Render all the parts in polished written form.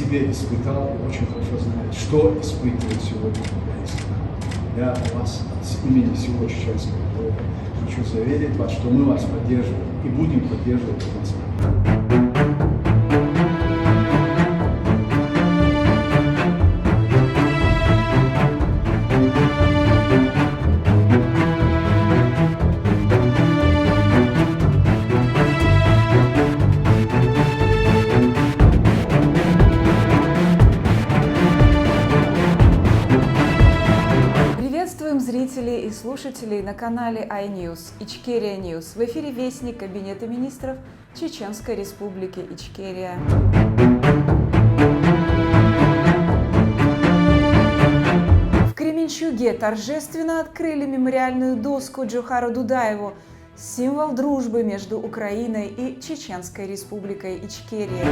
себе испытал и очень хорошо знает, что испытывает сегодня украинский народ. Я вас от имени всего чеченского народа хочу заверить вас, что мы вас поддерживаем и будем поддерживать до конца. Приветствуем зрителей и слушателей на канале iNews Ичкерия News. В эфире вестник Кабинета министров Чеченской Республики Ичкерия. В Кременчуге торжественно открыли мемориальную доску Джохару Дудаеву, символ дружбы между Украиной и Чеченской Республикой Ичкерия.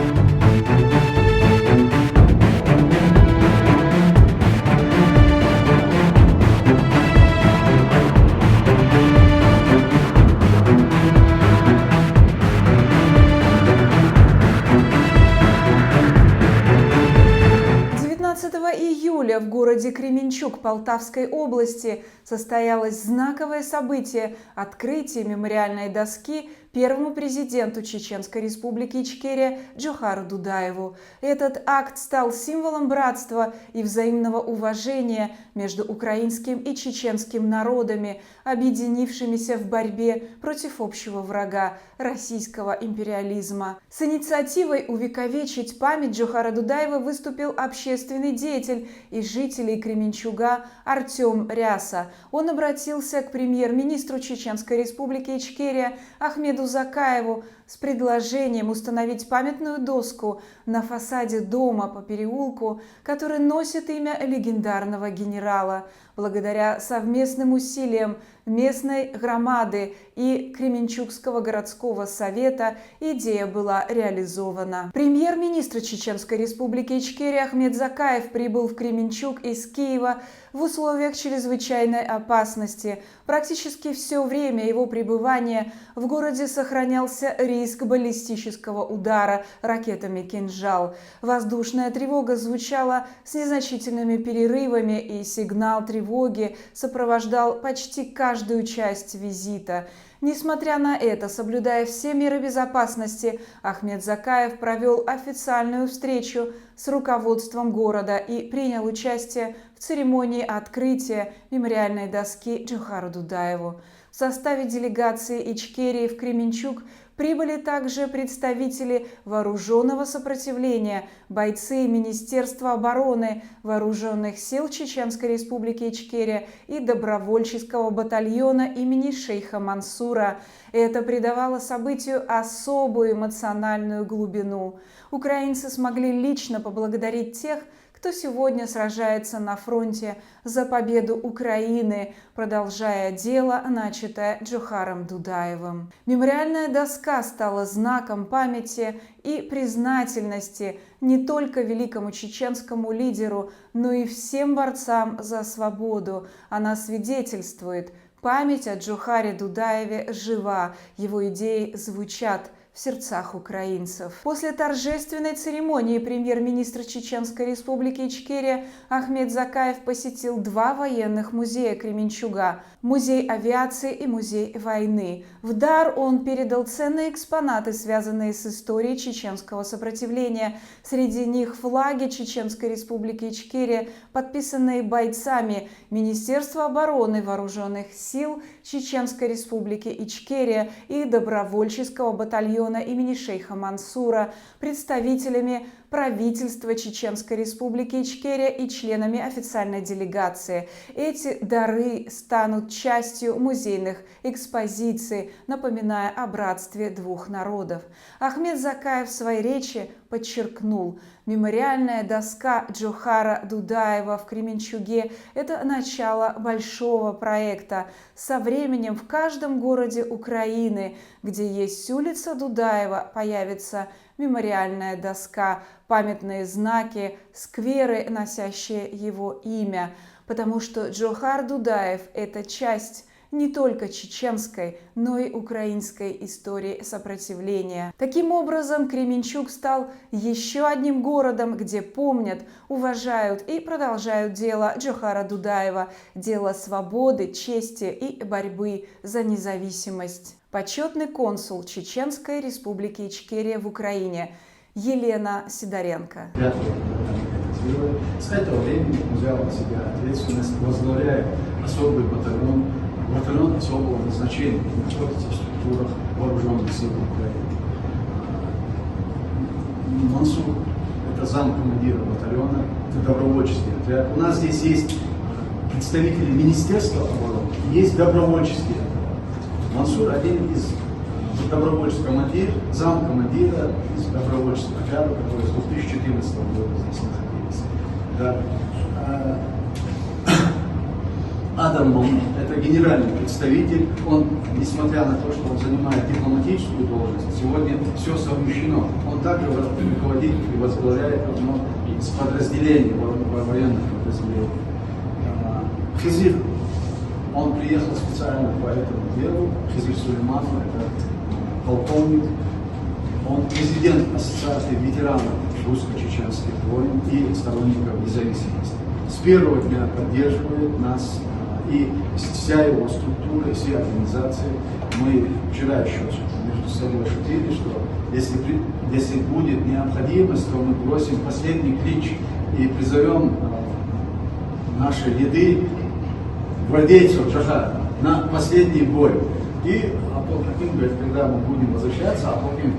19 июля в городе Кременчуг Полтавской области состоялось знаковое событие – открытие мемориальной доски первому президенту Чеченской Республики Ичкерия Джохару Дудаеву. Этот акт стал символом братства и взаимного уважения между украинским и чеченским народами, объединившимися в борьбе против общего врага – российского империализма. С инициативой увековечить память Джохара Дудаева выступил общественный деятель и жителей Кременчуга Артем Ряса. Он обратился к премьер-министру Чеченской Республики Ичкерия Ахмеду Закаеву с предложением установить памятную доску на фасаде дома по переулку, который носит имя легендарного генерала. Благодаря совместным усилиям местной громады и Кременчугского городского совета идея была реализована. Премьер-министр Чеченской Республики Ичкерия Ахмед Закаев прибыл в Кременчуг из Киева в условиях чрезвычайной опасности. Практически все время его пребывания в городе сохранялся риск баллистического удара ракетами «Кинжал». Воздушная тревога звучала с незначительными перерывами, и сигнал тревоги сопровождал почти каждую часть визита. Несмотря на это, соблюдая все меры безопасности, Ахмед Закаев провел официальную встречу с руководством города и принял участие в церемонии открытия мемориальной доски Джохару Дудаеву. В составе делегации Ичкерии в Кременчуг прибыли также представители вооруженного сопротивления, бойцы Министерства обороны, Вооруженных сил Чеченской Республики Ичкерия и добровольческого батальона имени шейха Мансура. Это придавало событию особую эмоциональную глубину. Украинцы смогли лично поблагодарить тех, кто сегодня сражается на фронте за победу Украины, продолжая дело, начатое Джохаром Дудаевым. Мемориальная доска стала знаком памяти и признательности не только великому чеченскому лидеру, но и всем борцам за свободу. Она свидетельствует: память о Джохаре Дудаеве жива, его идеи звучат в сердцах украинцев. После торжественной церемонии премьер-министр Чеченской Республики Ичкерия Ахмед Закаев посетил два военных музея Кременчуга – музей авиации и музей войны. В дар он передал ценные экспонаты, связанные с историей чеченского сопротивления. Среди них флаги Чеченской Республики Ичкерия, подписанные бойцами Министерства обороны, Вооруженных сил Чеченской Республики Ичкерия и добровольческого батальона имени шейха Мансура, представителями правительства Чеченской Республики Ичкерия и членами официальной делегации. Эти дары станут частью музейных экспозиций, напоминая о братстве двух народов. Ахмед Закаев в своей речи подчеркнул: мемориальная доска Джохара Дудаева в Кременчуге – это начало большого проекта. Со временем в каждом городе Украины, где есть улица Дудаева, появится мемориальная доска, памятные знаки, скверы, носящие его имя, потому что Джохар Дудаев – это часть не только чеченской, но и украинской истории сопротивления. Таким образом, Кременчуг стал еще одним городом, где помнят, уважают и продолжают дело Джохара Дудаева, дело свободы, чести и борьбы за независимость. Почетный консул Чеченской Республики Ичкерия в Украине Елена Сидоренко. С этого времени взял на себя ответственность, возглавляя особый батальон особого назначения, находится в структурах вооруженных сил Украины. Мансур – это замкомандира батальона, это добровольческий отряд. У нас здесь есть представители Министерства обороны, есть добровольческий отряд. Мансур один из добровольческих командир, замкомандира из добровольческого отряда, который с 2014 года здесь находились. Да. Адам Мон – это генеральный представитель. Он, несмотря на то, что он занимает дипломатическую должность, сегодня все совмещено. Он также руководит и возглавляет одно из подразделений, военных подразделений. Хизир, он приехал специально по этому делу. Хизир Сулейманов – это полковник. Он президент Ассоциации ветеранов русско-чеченских войн и сторонников независимости. С первого дня поддерживает нас и вся его структура, и все организации. Мы вчера еще между собой шутили, что если будет необходимость, то мы бросим последний клич и призовем наши ряды гвардейцев Джохара на последний бой. И Аполкин говорит, когда мы будем возвращаться, Аполкин,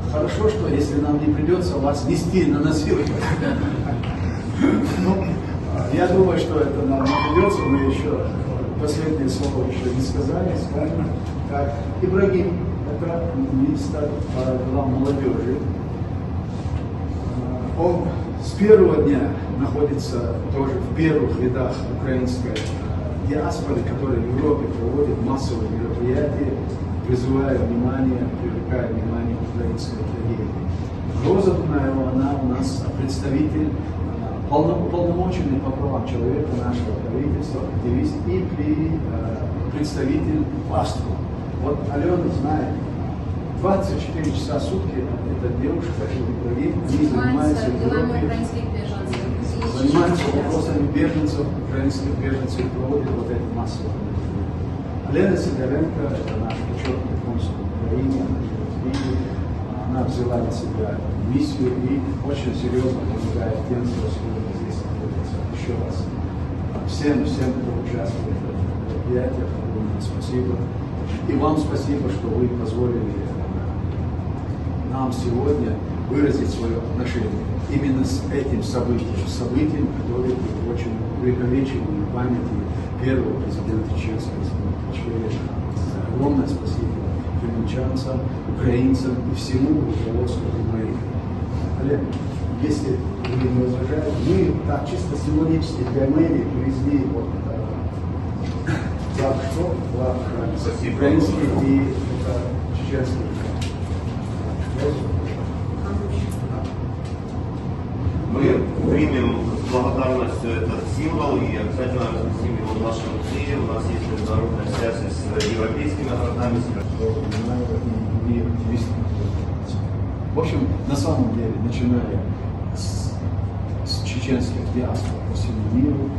хорошо, что если нам не придется вас нести на носилках. Я думаю, что это нам не придется, мы еще последнее слово еще не сказали, скажем. Так, Ибрагим, это министр по делам молодежи. Он с первого дня находится тоже в первых рядах украинской диаспоры, которая в Европе проводит массовые мероприятия, призывая внимание, привлекая внимание к украинской трагедии. Роза Дунаева, она у нас представитель, уполномоченный по правам человека нашего правительства, активист и представитель ПАСТРУ. Вот Алена знает, 24 часа в сутки эта девушка, Ибрагим, они занимаются в Европе, занимаются вопросами беженцев, украинских беженцев, и проводят вот эти массовые мероприятия. Елена Сидоренко, это наш почетный консул в Украине, она взяла на себя миссию и очень серьезно помогает тем, кто сегодня здесь находится. Еще раз всем, кто участвует в этих мероприятиях, огромное спасибо. И вам спасибо, что вы позволили нам сегодня выразить свое отношение именно с этим событием, которое очень увековечено в памяти первого президента Чеченской Республики. Огромное спасибо кременчанцам, украинцам и всему руководству Украины. Олег, если вы не возражаете, мы так чисто символически для мэрии привезли вот флаг украинский и чеченский. Мы примем с благодарностью этот символ и обязательно разместим его в нашем музее. У нас есть международная связь с европейскими городами. В общем, на самом деле, начиная с чеченских диаспор по всему миру,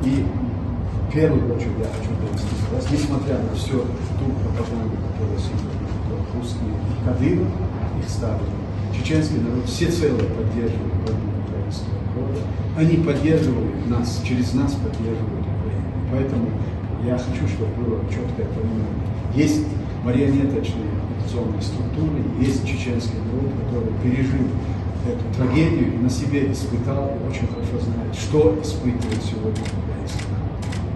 и в первую очередь я хочу донести до вас, несмотря на всю ту пропаганду, которую сегодня русские Кадыров, их ставили, чеченский народ всецело поддерживает борьбу украинского народа. Они поддерживают нас, через нас поддерживают Украину. Поэтому я хочу, чтобы было четкое понимание. Есть марионеточные оккупационные структуры, есть чеченский народ, который пережил эту трагедию и на себе испытал, и очень хорошо знает, что испытывает сегодня украинский народ.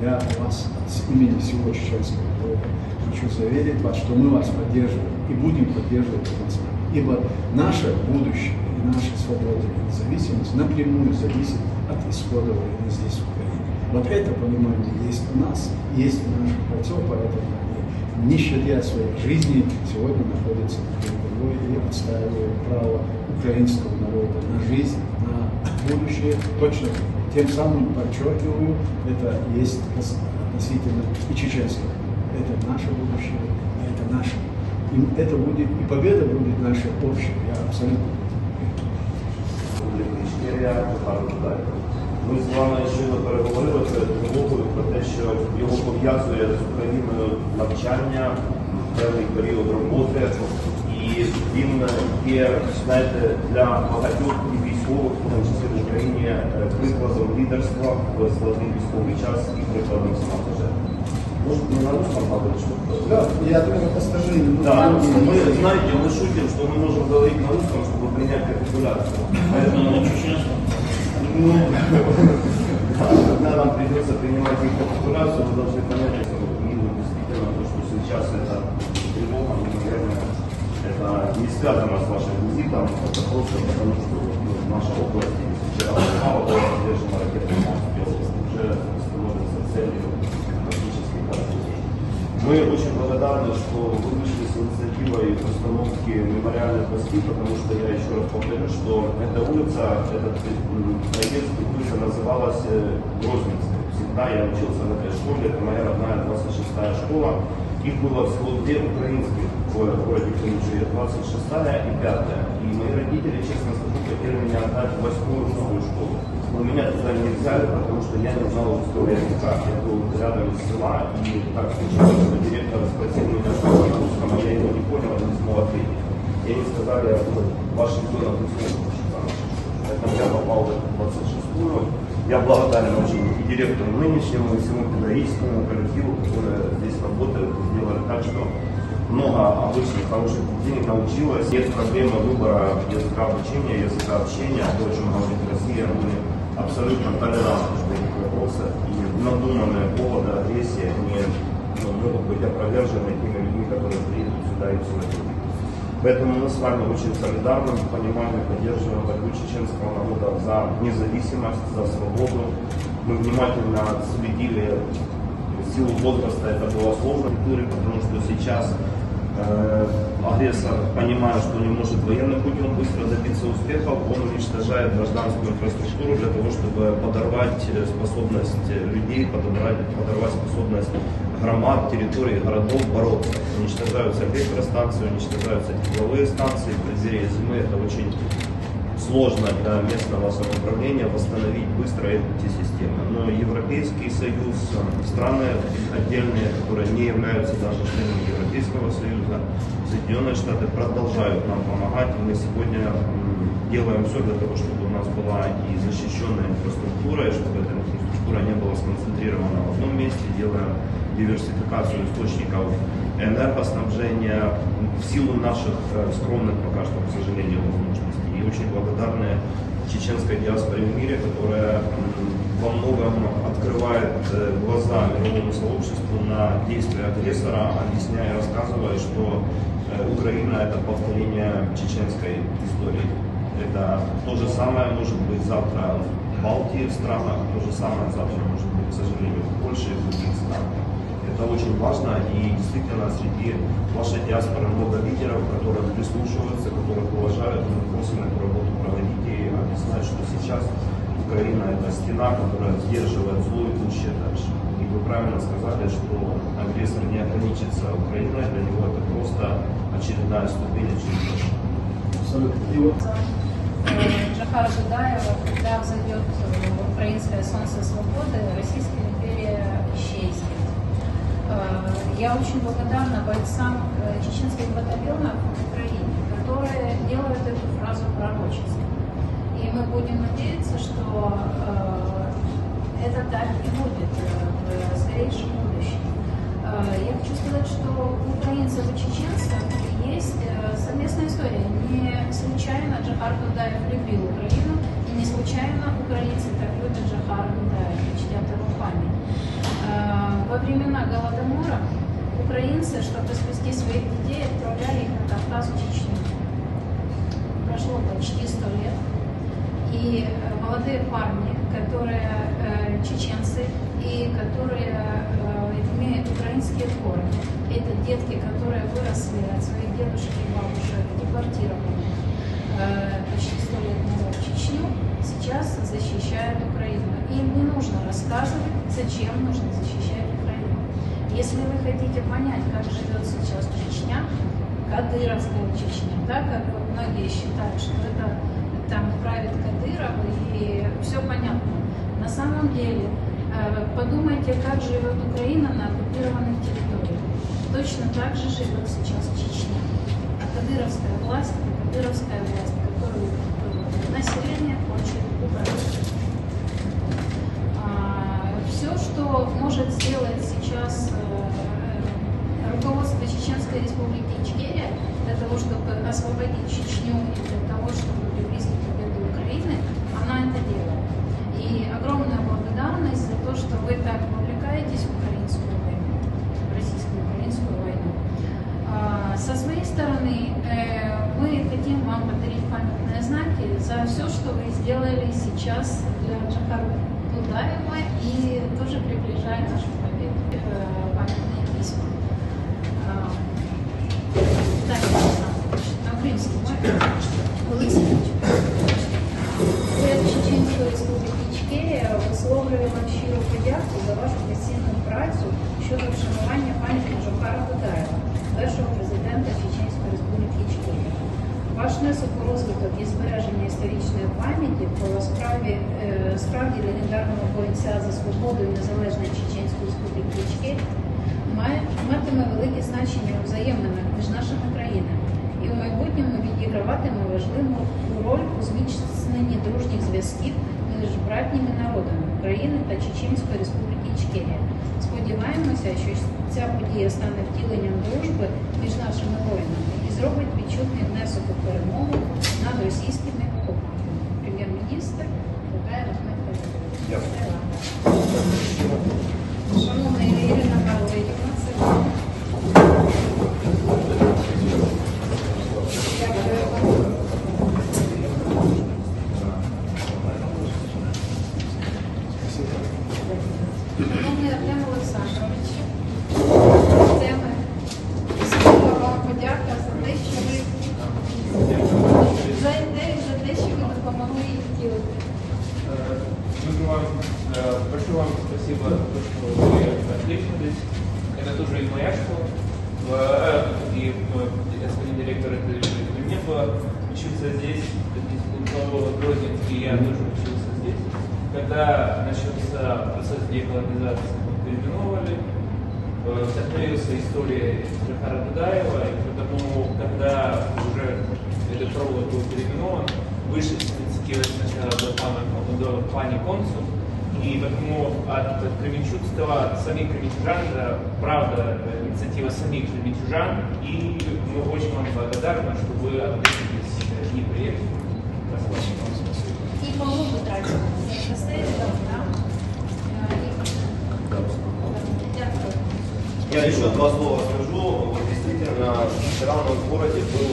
Я вас от имени всего чеченского народа хочу заверить вас, что мы вас поддерживаем и будем поддерживать вас. Ибо наше будущее и наша свобода и независимость напрямую зависит от исхода войны здесь, в Украине. Вот это понимание есть у нас, есть у наших бойцов, поэтому они, не щадя своих жизней, сегодня находятся на передовой и отстаивают право украинского народа на жизнь, на будущее, точно тем самым подчеркиваю, это есть относительно и чеченского. Это наше будущее, это наше. И это будет, и победа будет наша общая, я абсолютно уверен. Ми з вами щойно переговорили перед тривогою про те, що його пов'язує з Україною навчання, певний період роботи, і він є, знаєте, для багатьох і військових, в тому числі в Україні, прикладом лідерства в складний військовий час і прикладом самопожертви. Может, не на русском говорить, что Да, я только подскажи. Да, мы, знаете, мы шутим, что мы можем говорить на русском, чтобы принять капитуляцию. Поэтому ну, когда нам придется принимать их капитуляцию, вы должны понять, что действительно то, что сейчас это тревога, наверное, это не связано с вашим визитом, это просто потому, что наша область, вчера мало была поддержана ракетной области, уже становится целью практически каждый день. Мы очень благодарны, что вы вышли с инициативой постановки мемориальных доски, потому что я еще раз повторю, что эта улица, этот проезд, улица называлась Грозненская. Всегда я учился в этой школе, это моя родная 26-я школа. Их было всего две украинских в городе Кременчуге, 26-я и 5-я. И мои родители, честно скажу, хотели меня отдать в 8-ю русскую школу. Но меня туда не взяли, потому что я не знал русского языка. Я был рядом из села, и так случилось, что директор спросил меня, что на русском, а я его не понял, не смог ответить. И они сказали, ваш ребенок не смог прочитать. Поэтому я попал в 26-ю. Я благодарен очень и директору нынешнему, и всему педагогическому коллективу, которые здесь работают, сделали так, что много обычных хороших детей научилось. Нет проблемы выбора языка обучения, языка общения, то, о чем говорит Россия. Мы абсолютно толерантны в этих вопросах, и надуманные поводы, агрессии не могут быть опровержены теми людьми, которые приедут сюда и все это. Поэтому мы с вами очень солидарны, понимаем и поддерживаем борьбу чеченского народа за независимость, за свободу. Мы внимательно следили, в силу возраста это было сложно, потому что сейчас агрессор, понимая, что не может военным путем быстро добиться успехов, он уничтожает гражданскую инфраструктуру для того, чтобы подорвать способность людей, подорвать способность громад, территорий, городов бороться. Уничтожаются электростанции, уничтожаются тепловые станции. В преддверии зимы это очень сложно для местного самоуправления восстановить быстро эти системы. Но Европейский Союз, страны отдельные, которые не являются даже членами Европейского Союза, Соединенные Штаты продолжают нам помогать. И мы сегодня делаем все для того, чтобы у нас была и защищенная инфраструктура, и чтобы эта инфраструктура не была сконцентрирована в одном месте, делаем диверсификацию источников энергоснабжения в силу наших скромных пока что, к сожалению, возможностей. И очень благодарны чеченской диаспоре в мире, которая во многом открывает глаза мировому сообществу на действия агрессора, объясняя и рассказывая, что Украина — это повторение чеченской истории. Это то же самое может быть завтра в Балтии, в странах, то же самое завтра может быть, к сожалению, в Польше и в других странах. Это очень важно, и действительно среди вашей диаспоры много лидеров, которые прислушиваются, которых уважают, мы просим эту работу проводить и объяснять, что сейчас Украина — это стена, которая сдерживает зло, идущее дальше. И вы правильно сказали, что агрессор не ограничится Украиной, для него это просто очередная ступень, очередная. Джохара Дудаева, когда взойдет украинское солнце свободы, Российская империя исчезнет. Я очень благодарна бойцам чеченских батальонов в Украине, которые делают эту фразу пророчеством. И мы будем надеяться, что это так и будет в скорейшем будущем. Я хочу сказать, что у украинцев и чеченцев есть совместная история. Не случайно Джохар Дудаев любил Украину, и не случайно украинцы так любят Джохара Дудаева, чтят его память. Во времена Голодомора украинцы, чтобы спасти своих детей, отправляли их на Кавказ, в Чечню. Прошло почти 100 лет, и молодые парни, которые чеченцы и которые имеют украинские корни, это детки, которые выросли от своих дедушек и бабушек, депортированы почти 100 лет назад Чечню, сейчас защищают Украину. Им не нужно рассказывать, зачем нужно защищать Украину. Если вы хотите понять, как живет сейчас Чечня, Кадыровская Чечня, да, как вот многие считают, что это там правит Кадыров и все понятно. На самом деле, подумайте, как живет Украина на оккупированных территориях. Точно так же живет сейчас Чечня. А кадыровская власть, которую население хочет убрать. Все, что может сделать сейчас руководство Чеченской Республики Ичкерия для того, чтобы освободить Чечню и для того, чтобы приблизить победу Украины, она это делает. И огромная благодарность за то, что вы так вовлекаетесь в украинскую войну, в российско-украинскую войну. Со своей стороны, мы хотим вам подарить памятные знаки за все, что вы сделали сейчас для Джохара Дудаева и тоже приближая нашу победу. Памятные письма. Так, на українській мові. Олексійович. Уряд Чеченської Республіки Ічкерія висловлює вам щиру подяку за вашу постійну працю щодо вшанування пам'яті Джохара Дудаєва, першого президента Чеченської Республіки Ічкерія. Ваш внесок у розвиток і збереження історичної пам'яті по справді легендарного бойця за свободу і незалежної Чеченської Республіки Ічкерія матиме велике значення у взаєминах між нашими країнами і у майбутньому відіграватиме важливу роль у зміцненні дружніх зв'язків між братніми народами України та Чеченської Республіки Ічкерія. Сподіваємося, що ця подія стане втіленням дружби між нашими воїнами і зробить відчутний внесок у перемогу над російськими окупантами. Прем'єр-міністр Дудаєв Ахмед Кадиров. Шановна Ірина Павлівна, це вам. Шановний Артем Олександрович, теми. Особливо вам подяка за те, що ви за ідею, за те, що ви допомогли їх втілити. Большое вам спасибо за то, что вы откликнулись. Это тоже и моя школа. И господин директор, это и мне было учиться здесь, в Грозинске, я тоже учился здесь. Когда начался процесс деколонизации, мы переименовали, вдохновился историей Джохара Дудаева, и потому, когда уже этот провод был переименован, вышли инициативы сначала до пани Консу, и потому от кременчугского, от самих кременчужан, правда, инициатива самих кременчужан, и мы очень вам благодарны, что вы откликнулись и приехали. И по лугу тратим. Я еще два слова скажу. Вот действительно, вчера у нас в городе был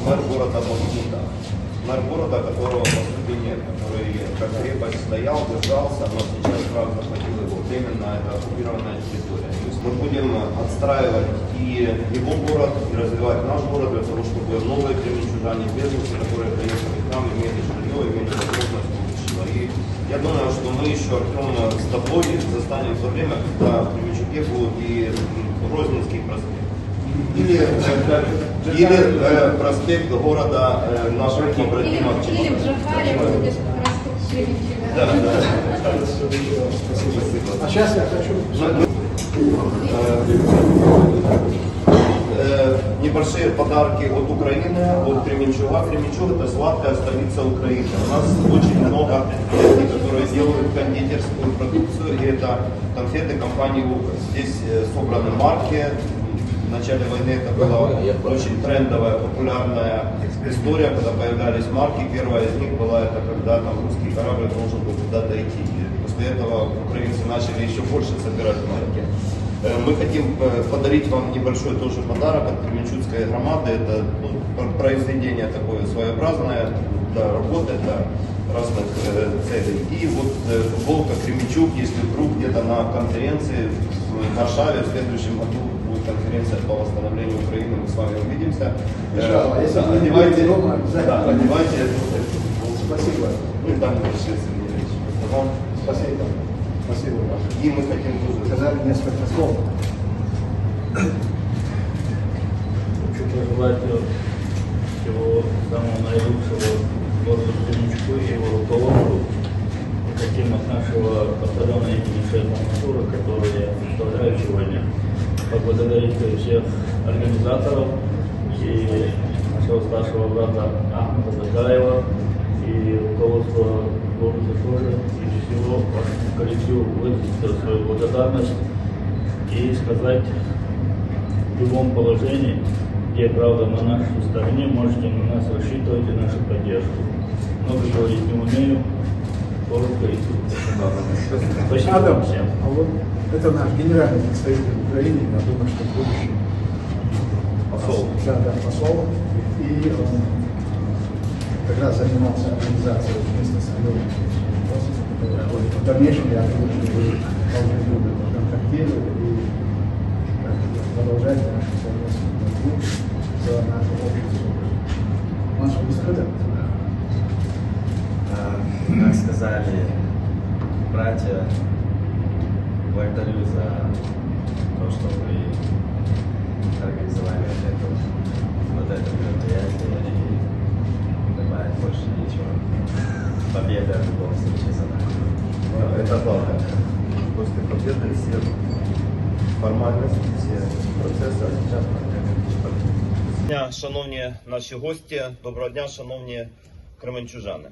мэр города Бахмута. Мэр города, которого по сути нет, который как крепость стоял, держался, но сейчас, правда, захватил его. Временно это оккупированная территория. То есть мы будем отстраивать и его город, и развивать наш город для того, чтобы новые кременчужане, беженцы, которые приехали к нам, имели жилье, имели возможность лучшего. И я думаю, что мы еще, Артем, с тобой застанем то время, когда в Кременчуге будет и Грозненский проспект. Или проспект города наших побратимов. Или в Джохаре будет проспект Кременчуга. Да, да. Спасибо. А сейчас я хочу... Небольшие подарки от Украины, от Кременчуга. Кременчуг — это сладкая столица Украины. У нас очень много людей, которые делают кондитерскую продукцию, и это конфеты компании «Лукас». Здесь собраны марки. В начале войны это была очень трендовая, популярная история, когда появлялись марки. Первая из них была это, когда там русский корабль должен был куда-то идти. И после этого украинцы начали еще больше собирать марки. Мы хотим подарить вам небольшой тоже подарок от Кременчугской громады. Это произведение такое своеобразное для работы, для разных целей. И вот футболка Кременчуг, если вдруг где-то на конференции в Варшаве в следующем году будет конференция по восстановлению Украины, мы с вами увидимся. Если вы не Одевайте, будете дома, обязательно. да, одевайте. Спасибо. Ну, там Сергей Сергеевич. Вам Спасибо. Спасибо вам. и мы хотим тоже. Сказали несколько слов. Хочу пожелать всего самого наилучшего городу Кременчуку и его руководству, таким от нашего батальона имени Шейха Мансура, который я представляю сегодня, поблагодарить всех организаторов и нашего старшего брата Ахмеда Закаева и руководство города тоже, и всего вашему коллективу выразить свою благодарность и сказать, в любом положении, где правда на нашей стороне, можете на нас рассчитывать и нашу поддержку. Много говорить не умею, коротко и сухо. Спасибо Адам, вам всем. а вот это наш генеральный представитель в Украине, я думаю, что в будущем Посол. Да, посол. И он как раз занимался организацией вместе со мной. В дальнейшем я думаю, что вы должны будете контактировать и продолжать нашу совместную борьбу за наше общество. Маша, вы сказали? Как сказали братья, благодарю за то, что вы организовали вот это мероприятие, и добавить больше ничего. Победа в любом случае за нами. Это главное. После победы все формальности, все процессы, а сейчас Доброго дня, шановні наші гості, доброго дня, шановні кременчужани.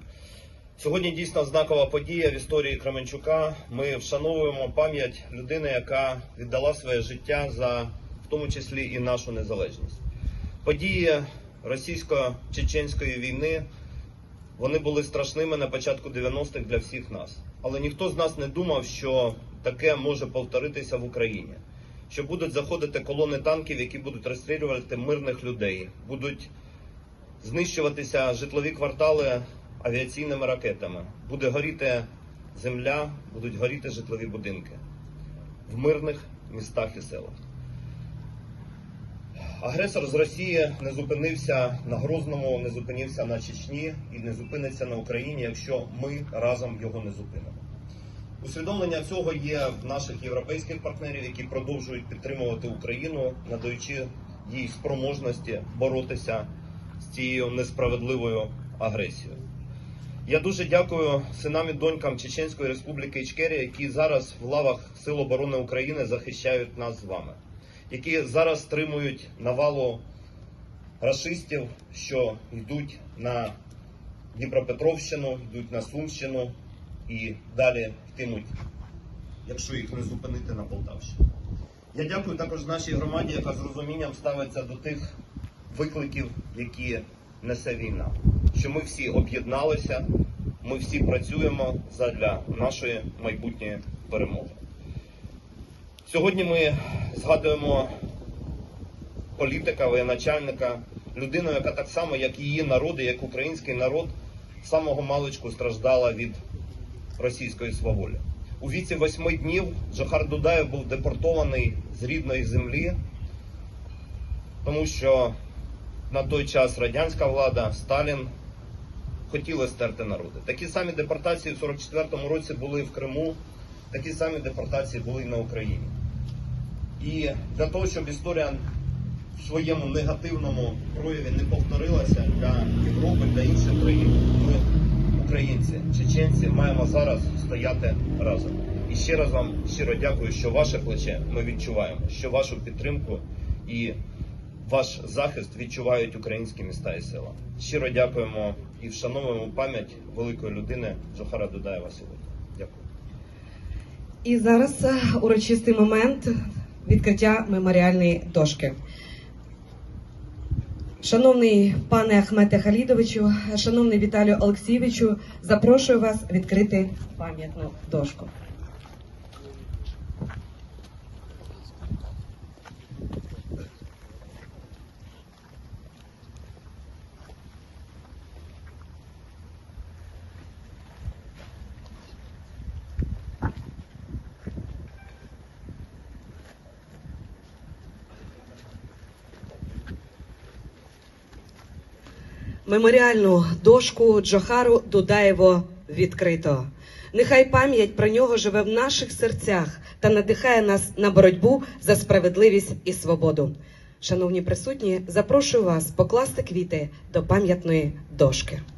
Сьогодні дійсно знакова подія в історії Кременчука. Ми вшановуємо пам'ять людини, яка віддала своє життя за, в тому числі, і нашу незалежність. Події російсько-чеченської війни, вони були страшними на початку 90-х для всіх нас. Але ніхто з нас не думав, що таке може повторитися в Україні. Що будуть заходити колони танків, які будуть розстрілювати мирних людей, будуть знищуватися житлові квартали авіаційними ракетами, буде горіти земля, будуть горіти житлові будинки в мирних містах і селах. Агресор з Росії не зупинився на Грозному, не зупинився на Чечні і не зупиниться на Україні, якщо ми разом його не зупинимо. Усвідомлення цього є в наших європейських партнерів, які продовжують підтримувати Україну, надаючи їй спроможності боротися з цією несправедливою агресією. Я дуже дякую синам і донькам Чеченської Республіки Ічкерія, які зараз в лавах Сил оборони України захищають нас з вами, які зараз стримують навалу рашистів, що йдуть на Дніпропетровщину, йдуть на Сумщину і далі йтимуть, якщо їх не зупинити, на Полтавщину. Я дякую також нашій громаді, яка з розумінням ставиться до тих викликів, які несе війна. Що ми всі об'єдналися, ми всі працюємо задля нашої майбутньої перемоги. Сьогодні ми згадуємо політика, воєначальника, людину, яка так само, як її народи, як український народ, з самого маличку страждала від російської сваволі. У віці 8 днів Джохар Дудаєв був депортований з рідної землі, тому що на той час радянська влада, Сталін хотіли стерти народи. Такі самі депортації в 1944 році були в Криму, такі самі депортації були і на Україні. І для того, щоб історія в своєму негативному прояві не повторилася для Європи, для інших країн, ми, українці, чеченці, маємо зараз стояти разом. І ще раз вам щиро дякую, що ваше плече ми відчуваємо, що вашу підтримку і ваш захист відчувають українські міста і села. Щиро дякуємо і вшановуємо пам'ять великої людини Джохара Дудаєва сьогодні. Дякую. І зараз урочистий момент відкриття меморіальної дошки. Шановний пане Ахмете Халідовичу, шановний Віталію Олексійовичу, запрошую вас відкрити пам'ятну дошку. Меморіальну дошку Джохару Дудаєву відкрито. Нехай пам'ять про нього живе в наших серцях та надихає нас на боротьбу за справедливість і свободу. Шановні присутні, запрошую вас покласти квіти до пам'ятної дошки. —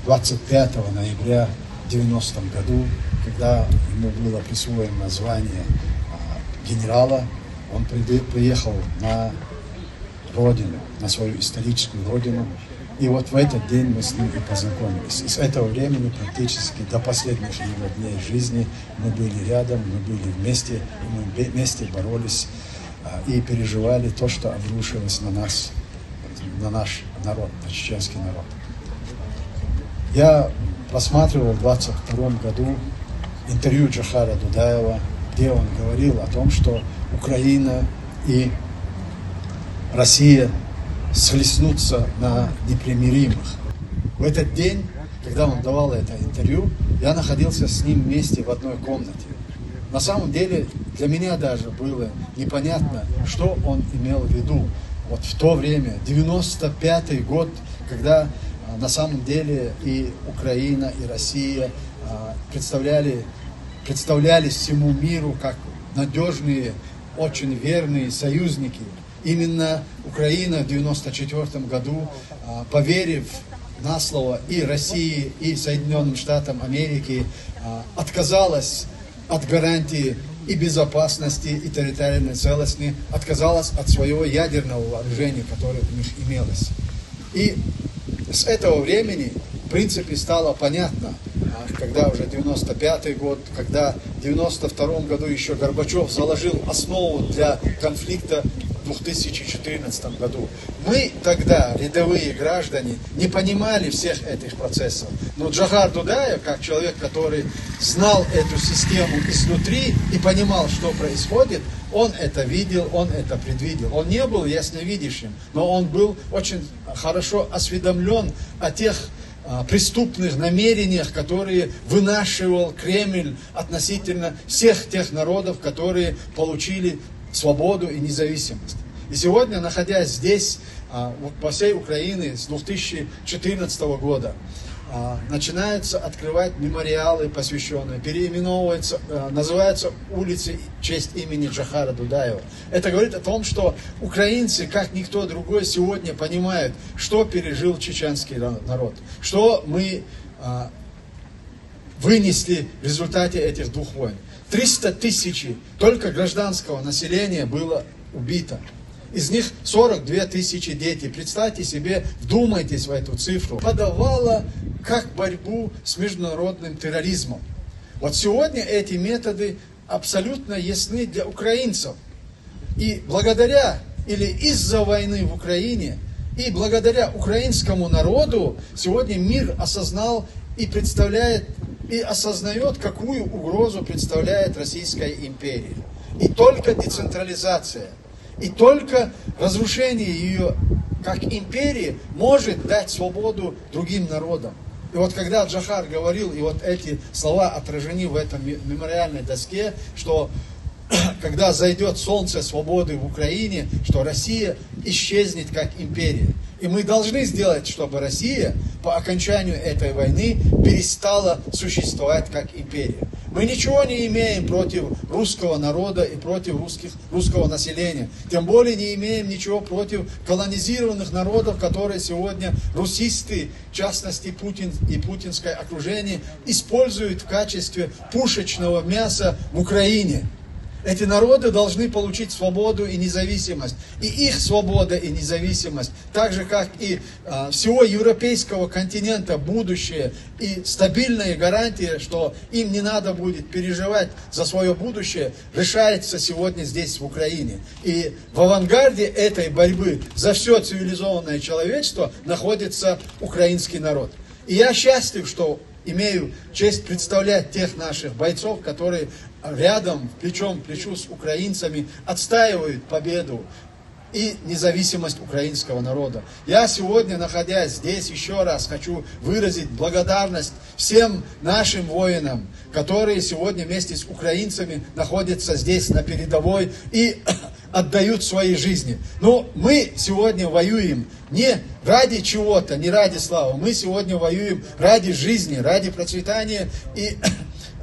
25 ноября 90 году, когда ему было присвоено звание генерала, он приехал на родину, на свою историческую родину. И вот в этот день мы с ним и познакомились. И с этого времени практически до последних его дней жизни мы были рядом, мы были вместе, и мы вместе боролись и переживали то, что обрушилось на нас, на наш народ, на чеченский народ. Я просматривал в 22 году интервью Джохара Дудаева, где он говорил о том, что Украина и Россия схлестнутся на непримиримых. В этот день, когда он давал это интервью, я находился с ним вместе в одной комнате. На самом деле, для меня даже было непонятно, что он имел в виду. Вот в то время, 95-й год, когда на самом деле и Украина, и Россия представлялись всему миру как надежные, очень верные союзники. Именно Украина в 1994 году, поверив на слово и России, и Соединенным Штатам Америки, отказалась от гарантии и безопасности, и территориальной целостности, отказалась от своего ядерного вооружения, которое у них имелось. И с этого времени, в принципе, стало понятно, когда уже 95-й год, когда в 92 году еще Горбачев заложил основу для конфликта в 2014 году. Мы тогда, рядовые граждане, не понимали всех этих процессов. Но Джохар Дудаев, как человек, который знал эту систему изнутри и понимал, что происходит, он это видел, он это предвидел. Он не был ясновидящим, но он был очень хорошо осведомлен о тех преступных намерениях, которые вынашивал Кремль относительно всех тех народов, которые получили свободу и независимость. И сегодня, находясь здесь, по всей Украине с 2014 года, начинаются открывать мемориалы, посвященные, переименовываются, называются улицы в честь имени Джохара Дудаева. Это говорит о том, что украинцы, как никто другой, сегодня понимают, что пережил чеченский народ, что мы вынесли в результате этих двух войн. 300 тысяч только гражданского населения было убито. Из них 42 тысячи дети. Представьте себе, вдумайтесь в эту цифру. Подавала как борьбу с международным терроризмом. Вот сегодня эти методы абсолютно ясны для украинцев. И благодаря или из-за войны в Украине, и благодаря украинскому народу сегодня мир осознал и представляет, и осознает, какую угрозу представляет Российская империя. И только децентрализация, и только разрушение ее как империи может дать свободу другим народам. И вот когда Джохар говорил, и вот эти слова отражены в этом мемориальной доске, что когда зайдет солнце свободы в Украине, что Россия исчезнет как империя. И мы должны сделать, чтобы Россия по окончанию этой войны перестала существовать как империя. Мы ничего не имеем против русского народа и против русского населения. Тем более не имеем ничего против колонизированных народов, которые сегодня русисты, в частности Путин и путинское окружение, используют в качестве пушечного мяса в Украине. Эти народы должны получить свободу и независимость. И их свобода и независимость, так же как и всего европейского континента, будущее и стабильные гарантии, что им не надо будет переживать за свое будущее, решается сегодня здесь, в Украине. И в авангарде этой борьбы за все цивилизованное человечество находится украинский народ. И я счастлив, что имею честь представлять тех наших бойцов, которые рядом, плечом к плечу с украинцами отстаивают победу и независимость украинского народа. Я сегодня, находясь здесь, еще раз хочу выразить благодарность всем нашим воинам, которые сегодня вместе с украинцами находятся здесь на передовой и отдают свои жизни. Но мы сегодня воюем не ради чего-то, не ради славы. Мы сегодня воюем ради жизни, ради процветания и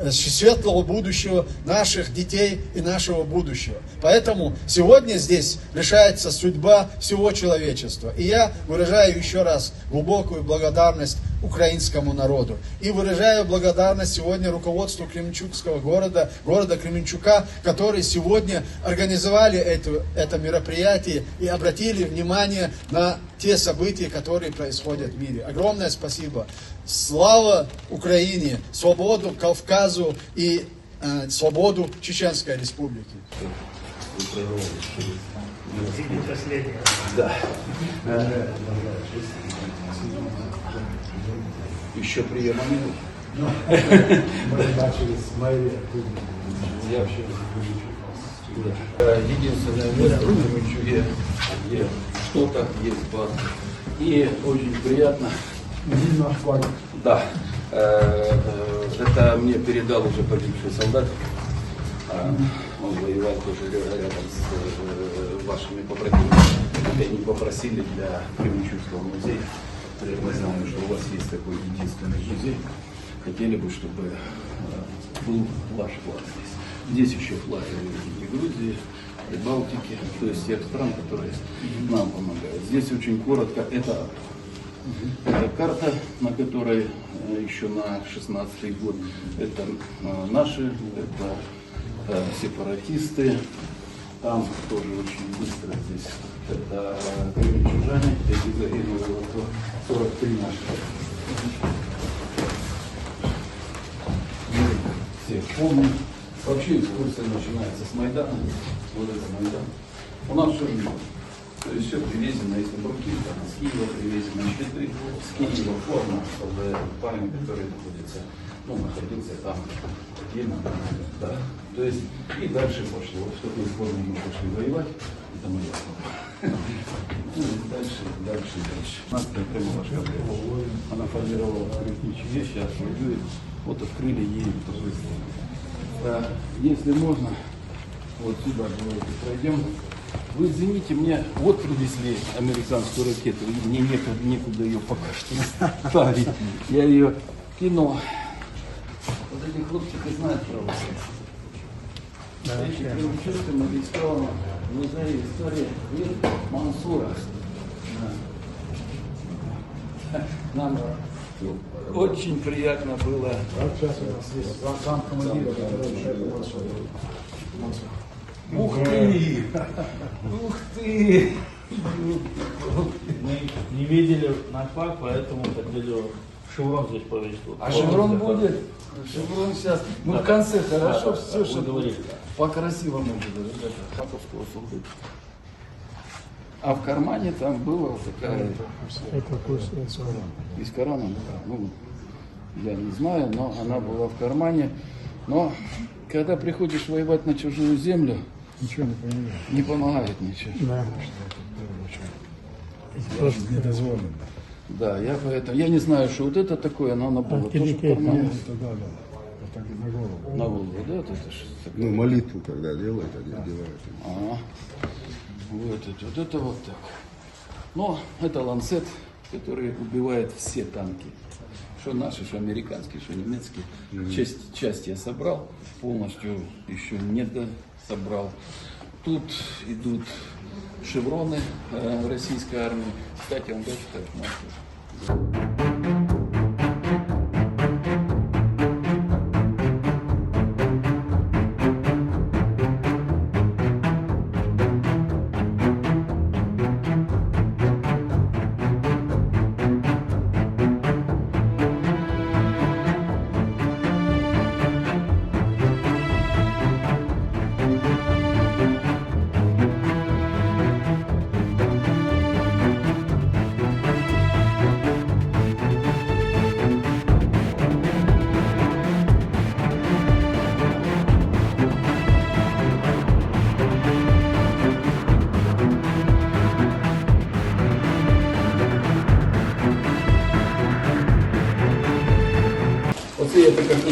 светлого будущего наших детей и нашего будущего. Поэтому сегодня здесь решается судьба всего человечества. И я выражаю еще раз глубокую благодарность украинскому народу. И выражаю благодарность сегодня руководству Кременчугского города Кременчука, которые сегодня организовали это мероприятие и обратили внимание на те события, которые происходят в мире. Огромное спасибо. Слава Украине, свободу Кавказу и свободу Чеченской Республики. Да. Еще приема минут. Мы начали с мэрии. Единственное место в Кременчуге, где что-то есть база. И очень приятно. Да. Это мне передал уже погибший солдат. Он воевал тоже рядом с вашими побратимами. И они попросили для Кременчугского музея. Мы знаем, что у вас есть такой единственный музей. Хотели бы, чтобы был ваш флаг здесь. Здесь еще флаг и Грузии, и Балтики, то есть тех стран, которые нам помогают. Здесь очень коротко, это карта, на которой еще на 16-й год, это наши, это сепаратисты, там тоже очень быстро здесь, это кременчужане, эти загинули 43 наших. Мы всех помним. Вообще экскурсия начинается с Майдана, вот это Майдан. У нас все мимо. То есть все привезено, если бруки, там, с Киева привезено, щиты, с Киева форма, чтобы парень, который находился там, да. То есть и дальше пошло, в такой форме мы пошли воевать, это мы дальше. У нас прямо башка, она формировала открыть ничего, сейчас воюет, вот открыли ей тоже. Если можно, вот сюда давайте пройдем. Вы извините, мне вот привезли американскую ракету, и мне некуда ее пока что ставить. Я ее кинул. Вот эти хлопчики знают правду. Эти Кременчугском арестованы в музее истории Мансура. Нам очень приятно было. Сейчас у нас есть сам командир, который Ух ты! Ух ты! Мы не видели наш флаг, поэтому хотели шеврон здесь повесить. А шеврон будет? Шеврон сейчас. Мы в конце хорошо все, что по-красивому будет. Хаковского солдата. А в кармане там была такая... Это курс Из Корана, я не знаю, но она была в кармане. Но когда приходишь воевать на чужую землю, ничего не понимаю. Не помогает ничего. Да. Просто не дозволено. Да, я не знаю, что вот это такое, но оно было тоже в кармане. Да. Вот так на голову. На голову, да? Вот это Ну, молитву, когда делают, они делают. Ага. Вот это вот так. Но это ланцет, который убивает все танки. Что наши, что американские, что немецкие. Часть я собрал, полностью еще не собрал. Тут идут шевроны российской армии. Кстати, он тоже так.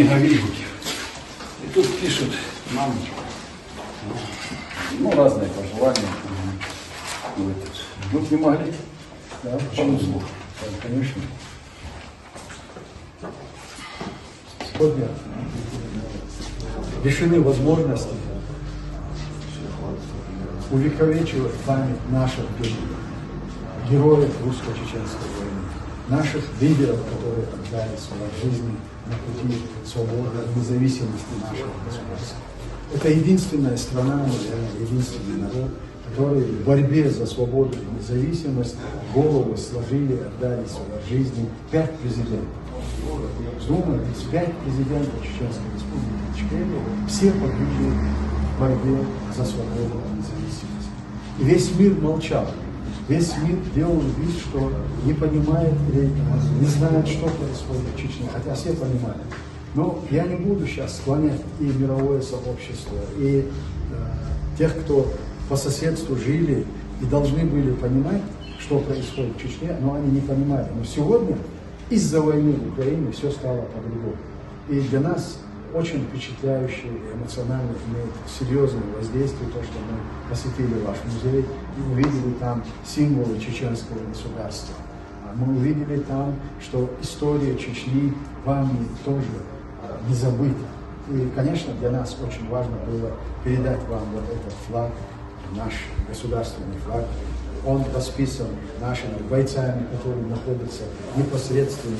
снеговики. И тут пишут нам разные пожелания. Вы не могли? Да, почему слух? Конечно. Сегодня лишены возможности увековечивать память наших героев русско-чеченской войны, наших лидеров, которые отдали свои жизни на пути свободы и независимости нашего государства. Это единственная страна, наверное, единственный народ, которые в борьбе за свободу и независимость головы сложили, отдали свои жизни 5 президентов. Вдумайтесь, 5 президентов Чеченской Республики Ичкерия, все погибли в борьбе за свободу и независимость. И весь мир молчал. Весь мир делал вид, что не понимает или не знает, что происходит в Чечне, хотя все понимают. Но я не буду сейчас склонять и мировое сообщество, и тех, кто по соседству жили и должны были понимать, что происходит в Чечне, но они не понимали. Но сегодня из-за войны в Украине все стало по-другому. И для нас очень впечатляющее и эмоционально имеет серьезное воздействие то, что мы посетили ваш музей и увидели там символы чеченского государства. Мы увидели там, что история Чечни вами тоже не забыта. И, конечно, для нас очень важно было передать вам вот этот флаг, наш государственный флаг. Он расписан нашими бойцами, которые находятся непосредственно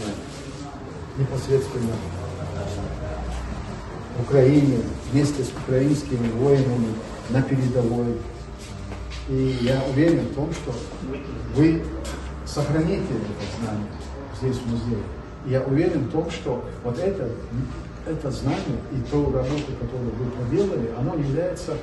в Украине, вместе с украинскими воинами на передовой. И я уверен в том, что вы сохраните это знание здесь в музее. И я уверен в том, что вот это знание и ту работу, которую вы проделали, оно является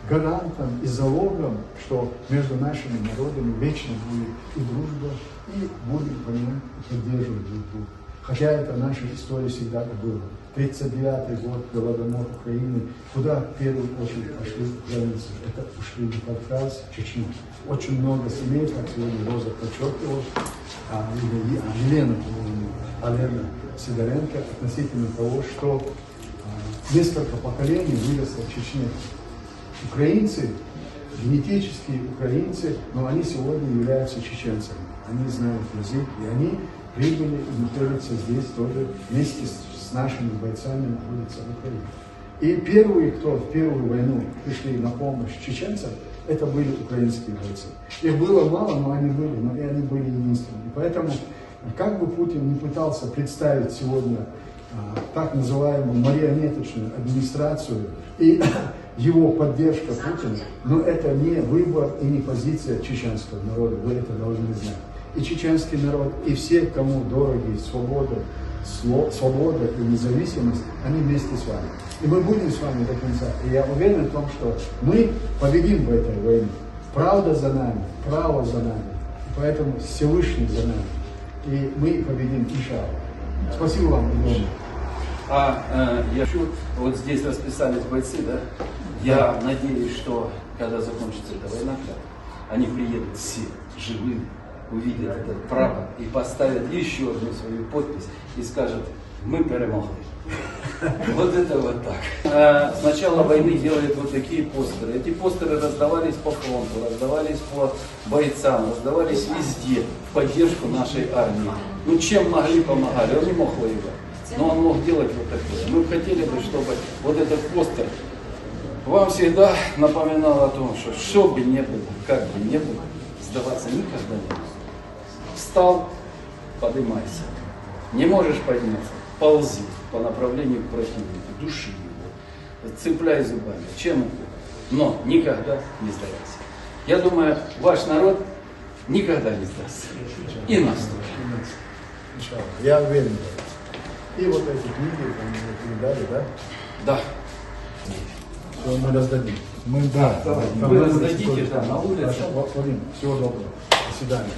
гарантом и залогом, что между нашими народами вечно будет и дружба, и будем понимать и поддерживать друг друга. Хотя это наша история всегда было. 1939 год, Голодомор Украины, куда в первую очередь пошли границы? Это ушли в Кавказ, Чечню. Очень много семей, как сегодня Роза подчеркивала, Елена, по-моему, Алена Сидоренко, относительно того, что несколько поколений выросло в Чечне. Украинцы, генетические украинцы, но они сегодня являются чеченцами. Они знают язык, и они прибыли и находятся здесь тоже вместе с нашими бойцами, находятся в Украине. И первые, кто в первую войну пришли на помощь чеченцам, это были украинские бойцы. Их было мало, но они были единственными. Поэтому, как бы Путин не пытался представить сегодня так называемую марионеточную администрацию и его поддержка Путина, но это не выбор и не позиция чеченского народа, вы это должны знать. И чеченский народ, и все, кому дороги свобода и независимость, они вместе с вами. И мы будем с вами до конца. И я уверен в том, что мы победим в этой войне. Правда за нами, право за нами. И поэтому Всевышний за нами. И мы победим, иншаллах. Спасибо вам огромное. Я хочу, вот здесь расписались бойцы, да? Я надеюсь, что когда закончится эта война, они приедут все живыми, увидят этот прапор и поставят еще одну свою подпись и скажут: мы перемогли. Вот это вот так. С начала войны делают вот такие постеры. Эти постеры раздавались по фронту, раздавались по бойцам, раздавались везде в поддержку нашей армии. Ну чем могли, помогали. Он не мог воевать, но он мог делать вот такое. Мы хотели бы, чтобы вот этот постер вам всегда напоминал о том, что бы ни было, как бы ни было, сдаваться никогда не нужно. Встал, поднимайся. Не можешь подняться, ползи по направлению к противнику, души его, цепляй зубами, чем угодно, но никогда не сдавайся. Я думаю, ваш народ никогда не сдастся. И нас тоже. Я уверен в этом. И вот эти книги там передали, да? Да. Все, мы раздадим. Вы раздадите, да, на улице. Владимир, всего доброго. До свидания.